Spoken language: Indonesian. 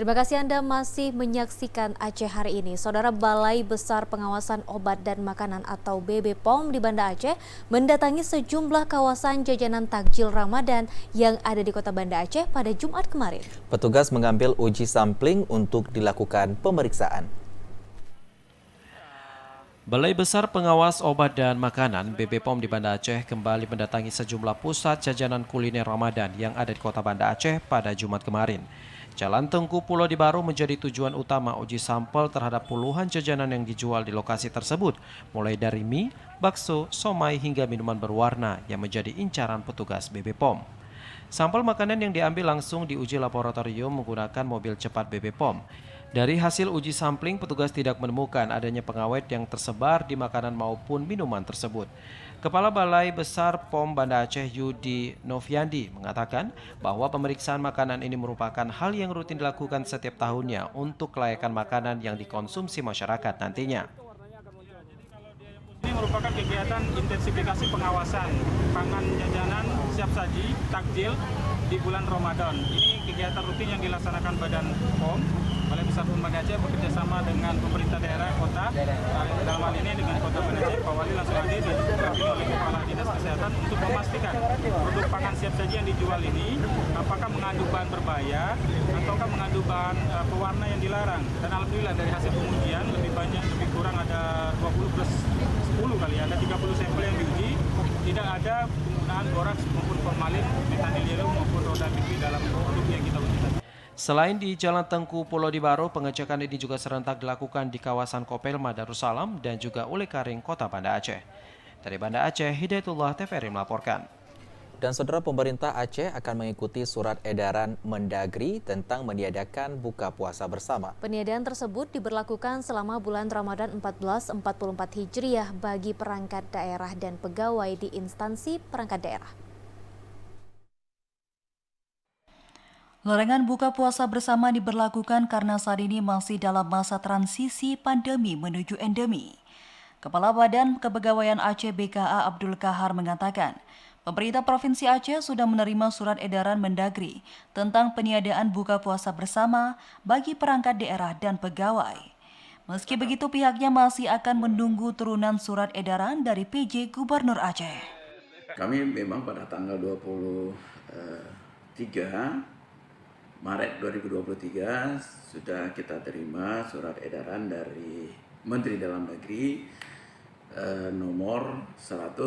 Terima kasih Anda masih menyaksikan Aceh hari ini. Saudara, Balai Besar Pengawasan Obat dan Makanan atau BB-POM di Banda Aceh mendatangi sejumlah kawasan jajanan takjil Ramadan yang ada di kota Banda Aceh pada Jumat kemarin. Petugas mengambil uji sampling untuk dilakukan pemeriksaan. Balai Besar Pengawas Obat dan Makanan BB-POM di Banda Aceh kembali mendatangi sejumlah pusat jajanan kuliner Ramadan yang ada di kota Banda Aceh pada Jumat kemarin. Jalan Tengku Pulau di Baru menjadi tujuan utama uji sampel terhadap puluhan jajanan yang dijual di lokasi tersebut, mulai dari mie, bakso, somai hingga minuman berwarna yang menjadi incaran petugas BB-POM. Sampel makanan yang diambil langsung diuji laboratorium menggunakan mobil cepat BB-POM. Dari hasil uji sampling, petugas tidak menemukan adanya pengawet yang tersebar di makanan maupun minuman tersebut. Kepala Balai Besar POM Banda Aceh Yudi Noviandi mengatakan bahwa pemeriksaan makanan ini merupakan hal yang rutin dilakukan setiap tahunnya untuk kelayakan makanan yang dikonsumsi masyarakat nantinya. Ini merupakan kegiatan intensifikasi pengawasan pangan jajanan siap saji takjil di bulan Ramadan. Ini kegiatan rutin yang dilaksanakan Badan POM Balai Besar POM Banda Aceh bekerjasama dengan pemerintah daerah kota, dalam hal ini dengan Kota Banda Aceh. Pak Wali langsung hadir diwakili oleh Kepala Dinas Kesehatan untuk memastikan produk pangan siap saji yang dijual ini apakah mengandung bahan berbahaya ataukah mengandung bahan pewarna yang dilarang. Dan alhamdulillah dari hasil pengujian lebih banyak, lebih kurang ada 20 plus 10 kali, ada 30 sampel yang diuji, tidak ada penggunaan boraks maupun formalin, metanil yellow maupun roda pipi dalam produk yang kita ujikan. Selain di Jalan Tengku Pulau di Baru, pengecekan ini juga serentak dilakukan di kawasan Kopelma Darussalam dan juga Ulekaring, Kota Banda Aceh. Dari Banda Aceh, Hidayatullah TVRI melaporkan. Dan saudara, pemerintah Aceh akan mengikuti surat edaran Mendagri tentang meniadakan buka puasa bersama. Peniadaan tersebut diberlakukan selama bulan Ramadan 1444 Hijriah bagi perangkat daerah dan pegawai di instansi perangkat daerah. Larangan buka puasa bersama diberlakukan karena saat ini masih dalam masa transisi pandemi menuju endemi. Kepala Badan Kepegawaian Aceh BKA Abdul Kahar mengatakan, pemerintah Provinsi Aceh sudah menerima surat edaran Mendagri tentang peniadaan buka puasa bersama bagi perangkat daerah dan pegawai. Meski begitu, pihaknya masih akan menunggu turunan surat edaran dari PJ Gubernur Aceh. Kami memang pada tanggal 23 Maret 2023 sudah kita terima surat edaran dari Menteri Dalam Negeri nomor 100